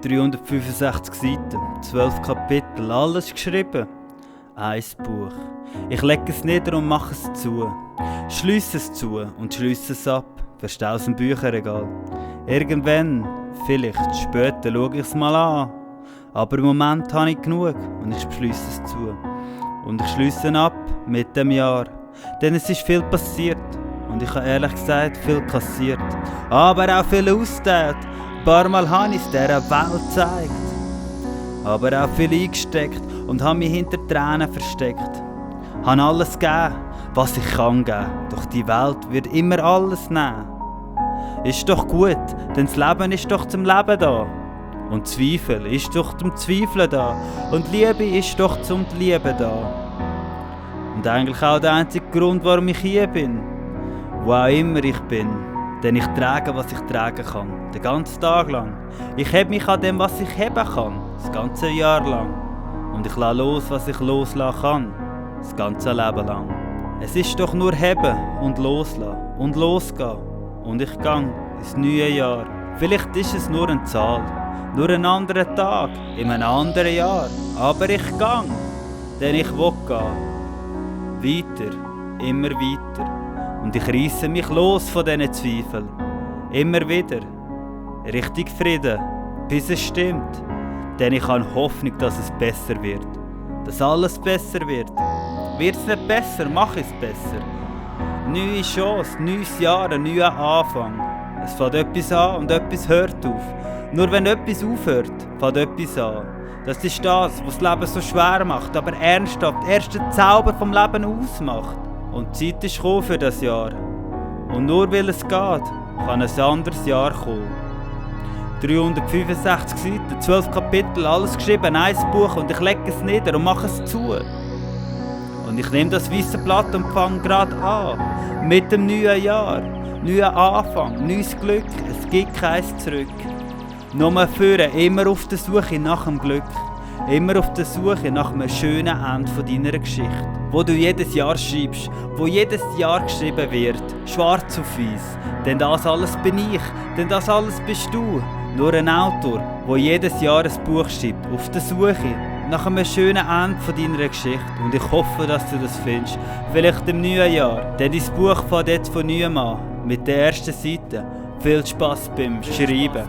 365 Seiten, 12 Kapitel, alles geschrieben. Ein Buch. Ich lege es nieder und mache es zu. Schliesse es zu und schliesse es ab. Verstehe es im Bücherregal. Irgendwann, vielleicht später, schaue ich es mal an. Aber im Moment habe ich genug und ich beschliesse es zu. Und ich schliesse ab mit dem Jahr. Denn es ist viel passiert. Und ich habe ehrlich gesagt viel kassiert. Aber auch viel ausgeteilt. Ein paar Mal habe ich es dieser Welt gezeigt. Aber auch viel eingesteckt und habe mich hinter Tränen versteckt. Habe alles gegeben, was ich kann geben. Doch die Welt wird immer alles nehmen. Ist doch gut, denn das Leben ist doch zum Leben da. Und Zweifel ist doch zum Zweifeln da. Und Liebe ist doch zum Lieben da. Und eigentlich auch der einzige Grund, warum ich hier bin. Wo auch immer ich bin. Denn ich trage, was ich tragen kann. Den ganzen Tag lang. Ich heb mich an dem, was ich heben kann. Das ganze Jahr lang. Und ich lasse los, was ich loslassen kann. Das ganze Leben lang. Es ist doch nur heben und loslassen und losgehen. Und ich gang ins neue Jahr. Vielleicht ist es nur eine Zahl. Nur ein anderer Tag, in einem anderen Jahr. Aber ich gang, denn ich will gehen. Weiter, immer weiter. Und ich reisse mich los von diesen Zweifeln. Immer wieder. Richtig Frieden, bis es stimmt. Denn ich habe Hoffnung, dass es besser wird. Dass alles besser wird. Wird es nicht besser, mache ich es besser. Neue Chance, neues Jahr, ein neuer Anfang. Es fängt etwas an und etwas hört auf. Nur wenn etwas aufhört, fängt etwas an. Das ist das, was das Leben so schwer macht, aber ernsthaft erst den Zauber vom Leben ausmacht. Und die Zeit ist gekommen für das Jahr. Und nur weil es geht, kann ein anderes Jahr kommen. 365 Seiten, 12 Kapitel, alles geschrieben, ein Buch und ich lege es nieder und mache es zu. Und ich nehme das weiße Blatt und fange gerade an. Mit dem neuen Jahr. Neuer Anfang, neues Glück, es gibt keins zurück. Nur führen, immer auf der Suche nach dem Glück. Immer auf der Suche nach einem schönen Ende von deiner Geschichte. Wo du jedes Jahr schreibst, wo jedes Jahr geschrieben wird. Schwarz auf weiß. Denn das alles bin ich, denn das alles bist du. Nur ein Autor, der jedes Jahr ein Buch schreibt. Auf der Suche nach einem schönen Ende von deiner Geschichte. Und ich hoffe, dass du das findest. Vielleicht im neuen Jahr. Denn dein Buch fängt jetzt von neuem an. Mit der ersten Seite. Viel Spaß beim Schreiben.